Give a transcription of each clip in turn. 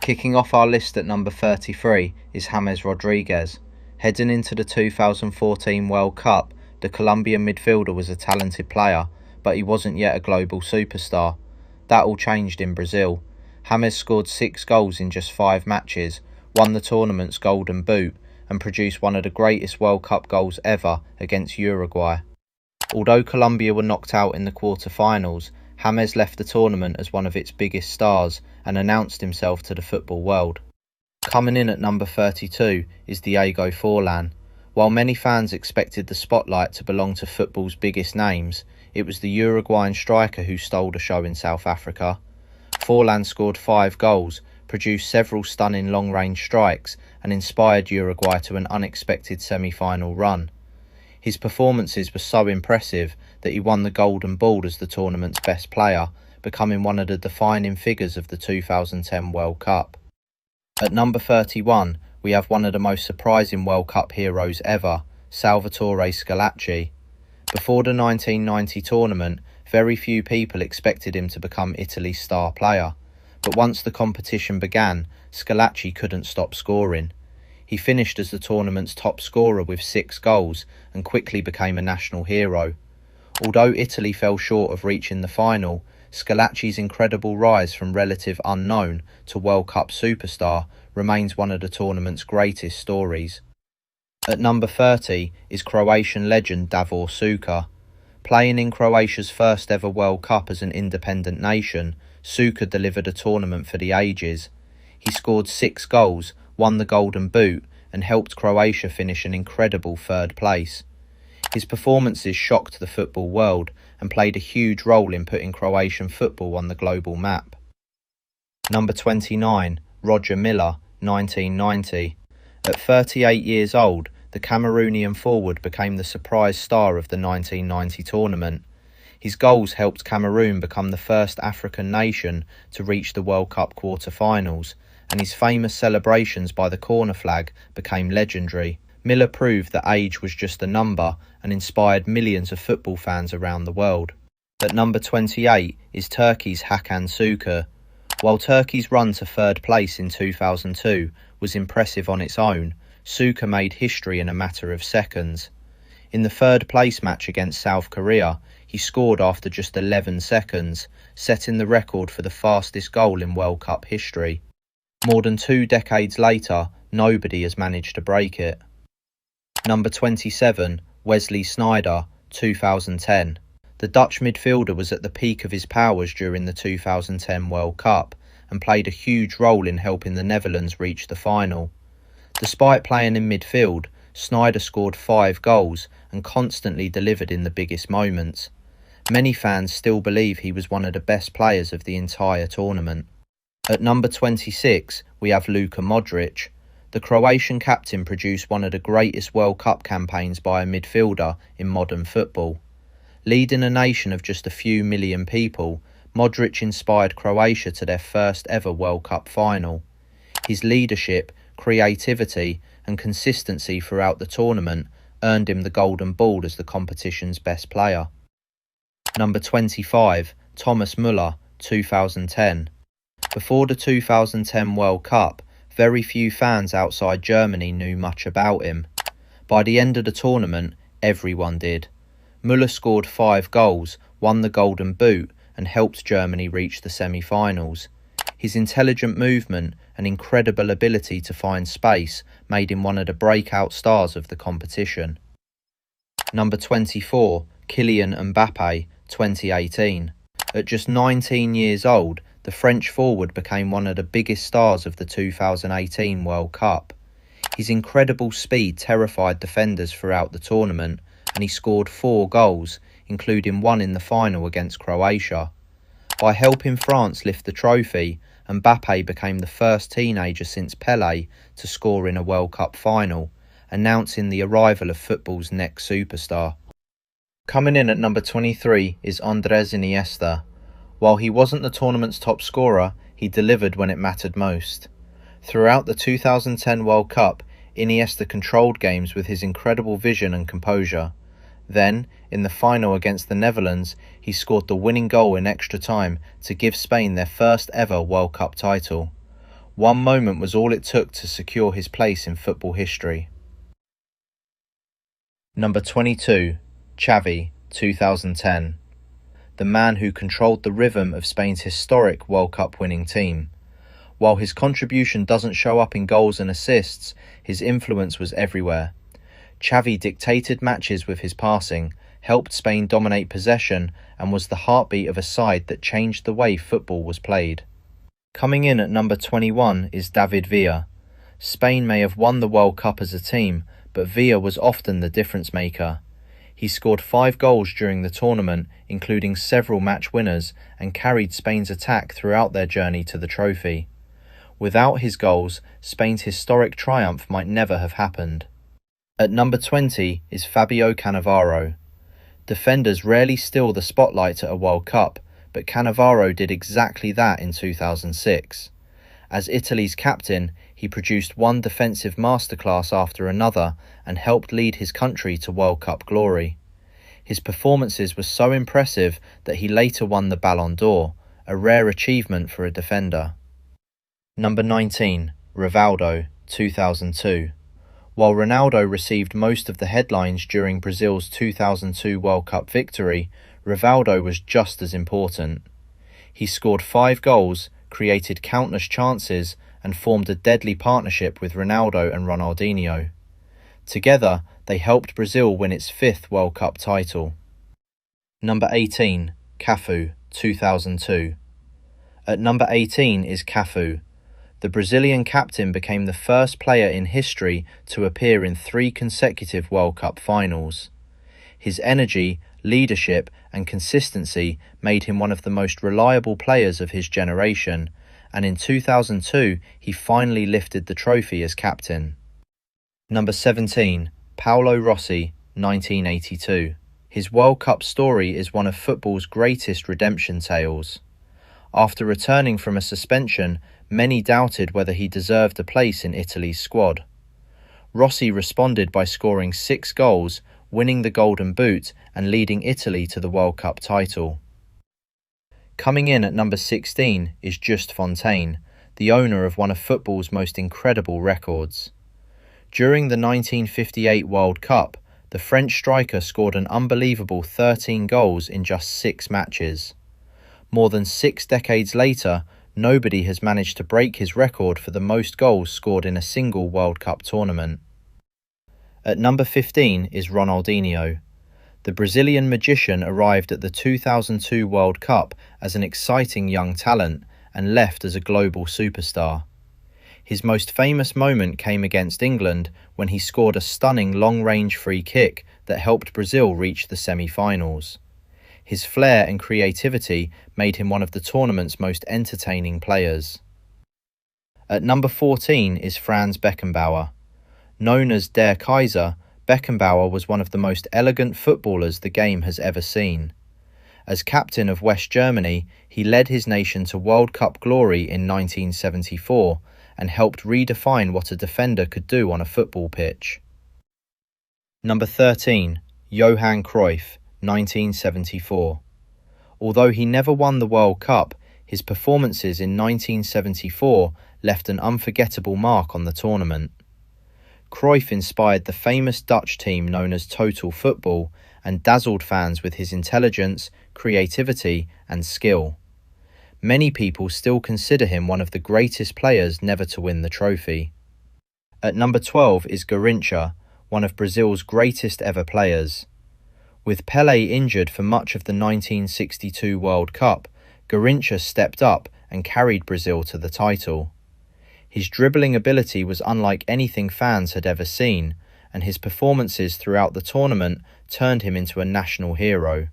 Kicking off our list at number 33 is James Rodriguez. Heading into the 2014 World Cup, the Colombian midfielder was a talented player, but he wasn't yet a global superstar. That all changed in Brazil. James scored 6 goals in just 5 matches, won the tournament's Golden Boot, and produced one of the greatest World Cup goals ever against Uruguay. Although Colombia were knocked out in the quarter-finals, James left the tournament as one of its biggest stars and announced himself to the football world. Coming in at number 32 is Diego Forlan. While many fans expected the spotlight to belong to football's biggest names, it was the Uruguayan striker who stole the show in South Africa. Forlan scored 5 goals, produced several stunning long-range strikes, and inspired Uruguay to an unexpected semi-final run. His performances were so impressive that he won the Golden Ball as the tournament's best player, becoming one of the defining figures of the 2010 World Cup. At number 31, we have one of the most surprising World Cup heroes ever, Salvatore Schillaci. Before the 1990 tournament, very few people expected him to become Italy's star player, but once the competition began, Schillaci couldn't stop scoring. He finished as the tournament's top scorer with 6 goals and quickly became a national hero. Although Italy fell short of reaching the final, Schillaci's incredible rise from relative unknown to World Cup superstar remains one of the tournament's greatest stories. At number 30 is Croatian legend Davor Suker. Playing in Croatia's first ever World Cup as an independent nation, Suker delivered a tournament for the ages. He scored 6 goals, won the Golden Boot, and helped Croatia finish an incredible 3rd place. His performances shocked the football world and played a huge role in putting Croatian football on the global map. Number 29, Roger Milla, 1990. At 38 years old, the Cameroonian forward became the surprise star of the 1990 tournament. His goals helped Cameroon become the first African nation to reach the World Cup quarter-finals, and his famous celebrations by the corner flag became legendary. Milla proved that age was just a number and inspired millions of football fans around the world. At number 28 is Turkey's Hakan Şükür. While Turkey's run to 3rd place in 2002 was impressive on its own, Şükür made history in a matter of seconds. In the 3rd place match against South Korea, he scored after just 11 seconds, setting the record for the fastest goal in World Cup history. More than 2 decades later, nobody has managed to break it. Number 27, Wesley Sneijder, 2010. The Dutch midfielder was at the peak of his powers during the 2010 World Cup and played a huge role in helping the Netherlands reach the final. Despite playing in midfield, Sneijder scored 5 goals and constantly delivered in the biggest moments. Many fans still believe he was one of the best players of the entire tournament. At number 26, we have Luka Modric. The Croatian captain produced one of the greatest World Cup campaigns by a midfielder in modern football. Leading a nation of just a few million people, Modric inspired Croatia to their first ever World Cup final. His leadership, creativity and consistency throughout the tournament earned him the Golden Ball as the competition's best player. Number 25, Thomas Müller, 2010. Before the 2010 World Cup, very few fans outside Germany knew much about him. By the end of the tournament, everyone did. Müller scored 5 goals, won the Golden Boot and helped Germany reach the semi-finals. His intelligent movement and incredible ability to find space made him one of the breakout stars of the competition. Number 24, Kylian Mbappé, 2018. At just 19 years old, the French forward became one of the biggest stars of the 2018 World Cup. His incredible speed terrified defenders throughout the tournament, and he scored 4 goals, including one in the final against Croatia. By helping France lift the trophy, Mbappé became the first teenager since Pelé to score in a World Cup final, announcing the arrival of football's next superstar. Coming in at number 23 is Andrés Iniesta. While he wasn't the tournament's top scorer, he delivered when it mattered most. Throughout the 2010 World Cup, Iniesta controlled games with his incredible vision and composure. Then, in the final against the Netherlands, he scored the winning goal in extra time to give Spain their first ever World Cup title. One moment was all it took to secure his place in football history. Number 22, Xavi, 2010. The man who controlled the rhythm of Spain's historic World Cup winning team. While his contribution doesn't show up in goals and assists, his influence was everywhere. Xavi dictated matches with his passing, helped Spain dominate possession, and was the heartbeat of a side that changed the way football was played. Coming in at number 21 is David Villa. Spain may have won the World Cup as a team, but Villa was often the difference maker. He scored 5 goals during the tournament, including several match winners, and carried Spain's attack throughout their journey to the trophy. Without his goals, Spain's historic triumph might never have happened. At number 20 is Fabio Cannavaro. Defenders rarely steal the spotlight at a World Cup, but Cannavaro did exactly that in 2006. As Italy's captain, he produced one defensive masterclass after another and helped lead his country to World Cup glory. His performances were so impressive that he later won the Ballon d'Or, a rare achievement for a defender. Number 19, Rivaldo, 2002. While Ronaldo received most of the headlines during Brazil's 2002 World Cup victory, Rivaldo was just as important. He scored 5 goals, created countless chances, and formed a deadly partnership with Ronaldo and Ronaldinho. Together, they helped Brazil win its 5th World Cup title. Number 18, Cafu, 2002. At number 18 is Cafu. The Brazilian captain became the first player in history to appear in 3 consecutive World Cup finals. His energy, leadership, and consistency made him one of the most reliable players of his generation, and in 2002 he finally lifted the trophy as captain. Number 17, Paolo Rossi, 1982. His World Cup story is one of football's greatest redemption tales. After returning from a suspension, many doubted whether he deserved a place in Italy's squad. Rossi responded by scoring 6 goals, winning the Golden Boot and leading Italy to the World Cup title. Coming in at number 16 is Just Fontaine, the owner of one of football's most incredible records. During the 1958 World Cup, the French striker scored an unbelievable 13 goals in just 6 matches. More than 6 decades later, nobody has managed to break his record for the most goals scored in a single World Cup tournament. At number 15 is Ronaldinho. The Brazilian magician arrived at the 2002 World Cup as an exciting young talent and left as a global superstar. His most famous moment came against England when he scored a stunning long-range free kick that helped Brazil reach the semi-finals. His flair and creativity made him one of the tournament's most entertaining players. At number 14 is Franz Beckenbauer. Known as Der Kaiser, Beckenbauer was one of the most elegant footballers the game has ever seen. As captain of West Germany, he led his nation to World Cup glory in 1974 and helped redefine what a defender could do on a football pitch. Number 13, Johan Cruyff, 1974. Although he never won the World Cup, his performances in 1974 left an unforgettable mark on the tournament. Cruyff inspired the famous Dutch team known as Total Football and dazzled fans with his intelligence, creativity, and skill. Many people still consider him one of the greatest players never to win the trophy. At number 12 is Garrincha, one of Brazil's greatest ever players. With Pelé injured for much of the 1962 World Cup, Garrincha stepped up and carried Brazil to the title. His dribbling ability was unlike anything fans had ever seen, and his performances throughout the tournament turned him into a national hero.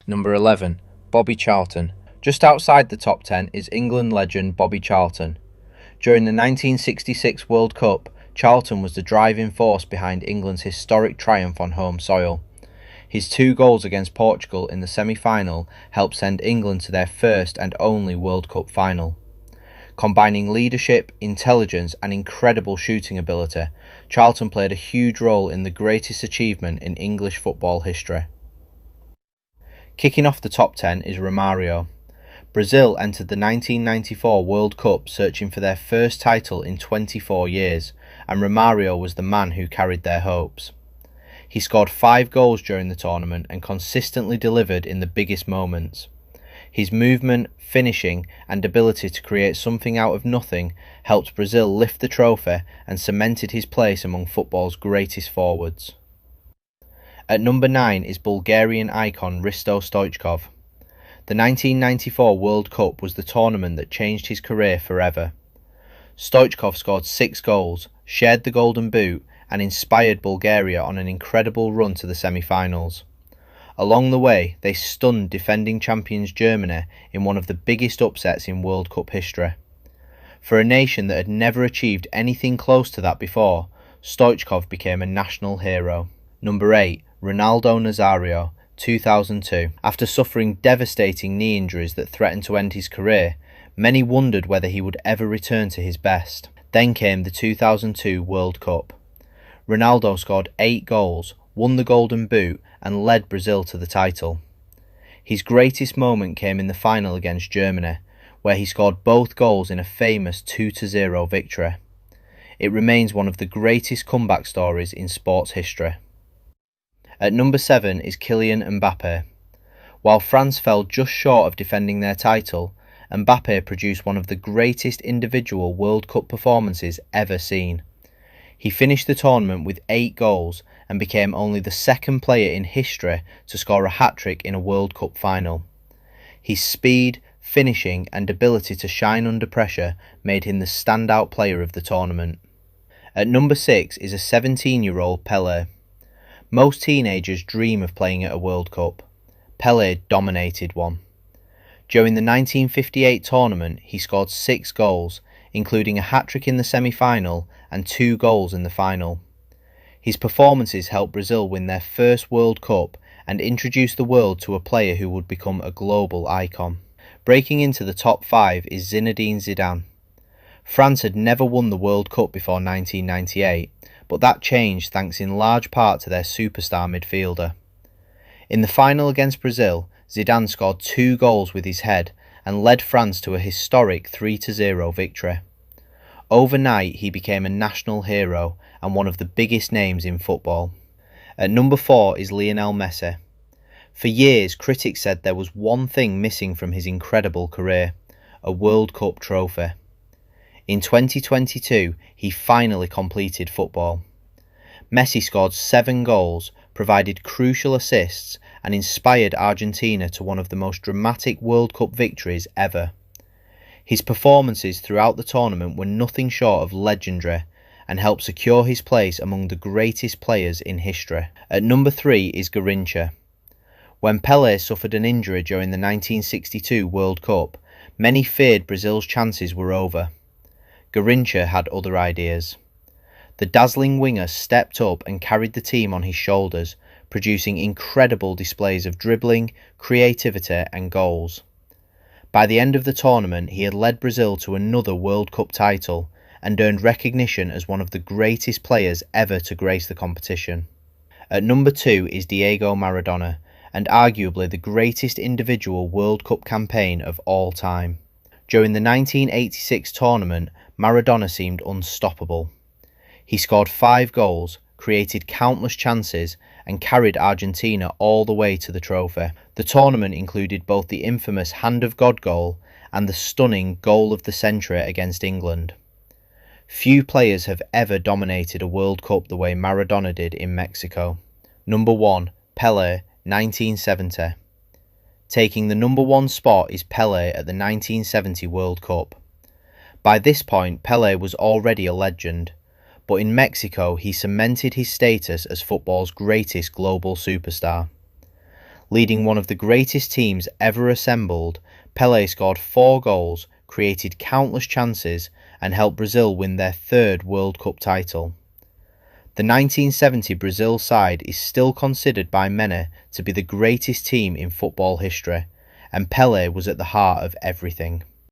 Number 11, Bobby Charlton. Just outside the top 10 is England legend Bobby Charlton. During the 1966 World Cup, Charlton was the driving force behind England's historic triumph on home soil. His 2 goals against Portugal in the semi-final helped send England to their first and only World Cup final. Combining leadership, intelligence and incredible shooting ability, Charlton played a huge role in the greatest achievement in English football history. Kicking off the top 10 is Romario. Brazil entered the 1994 World Cup searching for their first title in 24 years, and Romário was the man who carried their hopes. He scored 5 goals during the tournament and consistently delivered in the biggest moments. His movement, finishing, and ability to create something out of nothing helped Brazil lift the trophy and cemented his place among football's greatest forwards. At number 9 is Bulgarian icon Hristo Stoichkov. The 1994 World Cup was the tournament that changed his career forever. Stoichkov scored 6 goals, shared the Golden Boot, and inspired Bulgaria on an incredible run to the semi-finals. Along the way, they stunned defending champions Germany in one of the biggest upsets in World Cup history. For a nation that had never achieved anything close to that before, Stoichkov became a national hero. Number 8, Ronaldo Nazario, 2002. After suffering devastating knee injuries that threatened to end his career, many wondered whether he would ever return to his best. Then came the 2002 World Cup. Ronaldo scored 8 goals, won the Golden Boot, and led Brazil to the title. His greatest moment came in the final against Germany, where he scored both goals in a famous 2-0 victory. It remains one of the greatest comeback stories in sports history. At number 7 is Kylian Mbappe. While France fell just short of defending their title, Mbappe produced one of the greatest individual World Cup performances ever seen. He finished the tournament with 8 goals and became only the second player in history to score a hat-trick in a World Cup final. His speed, finishing and ability to shine under pressure made him the standout player of the tournament. At number 6 is a 17-year-old Pelé. Most teenagers dream of playing at a World Cup. Pelé dominated one. During the 1958 tournament, he scored 6 goals, including a hat-trick in the semi-final and 2 goals in the final. His performances helped Brazil win their first World Cup and introduce the world to a player who would become a global icon. Breaking into the top 5 is Zinedine Zidane. France had never won the World Cup before 1998, but that changed thanks in large part to their superstar midfielder. In the final against Brazil, Zidane scored 2 goals with his head and led France to a historic 3-0 victory. Overnight, he became a national hero and one of the biggest names in football. At number 4 is Lionel Messi. For years, critics said there was one thing missing from his incredible career: a World Cup trophy. In 2022, he finally completed football. Messi scored 7 goals, provided crucial assists, and inspired Argentina to one of the most dramatic World Cup victories ever. His performances throughout the tournament were nothing short of legendary and helped secure his place among the greatest players in history. At number 3 is Garrincha. When Pelé suffered an injury during the 1962 World Cup, many feared Brazil's chances were over. Garrincha had other ideas. The dazzling winger stepped up and carried the team on his shoulders, producing incredible displays of dribbling, creativity and goals. By the end of the tournament, he had led Brazil to another World Cup title and earned recognition as one of the greatest players ever to grace the competition. At number 2 is Diego Maradona, and arguably the greatest individual World Cup campaign of all time. During the 1986 tournament, Maradona seemed unstoppable. He scored 5 goals, created countless chances, and carried Argentina all the way to the trophy. The tournament included both the infamous Hand of God goal and the stunning goal of the century against England. Few players have ever dominated a World Cup the way Maradona did in Mexico. Number 1, Pelé, 1970. Taking the number 1 spot is Pelé at the 1970 World Cup. By this point, Pelé was already a legend, but in Mexico he cemented his status as football's greatest global superstar. Leading one of the greatest teams ever assembled, Pelé scored 4 goals, created countless chances, and helped Brazil win their 3rd World Cup title. The 1970 Brazil side is still considered by many to be the greatest team in football history, and Pelé was at the heart of everything.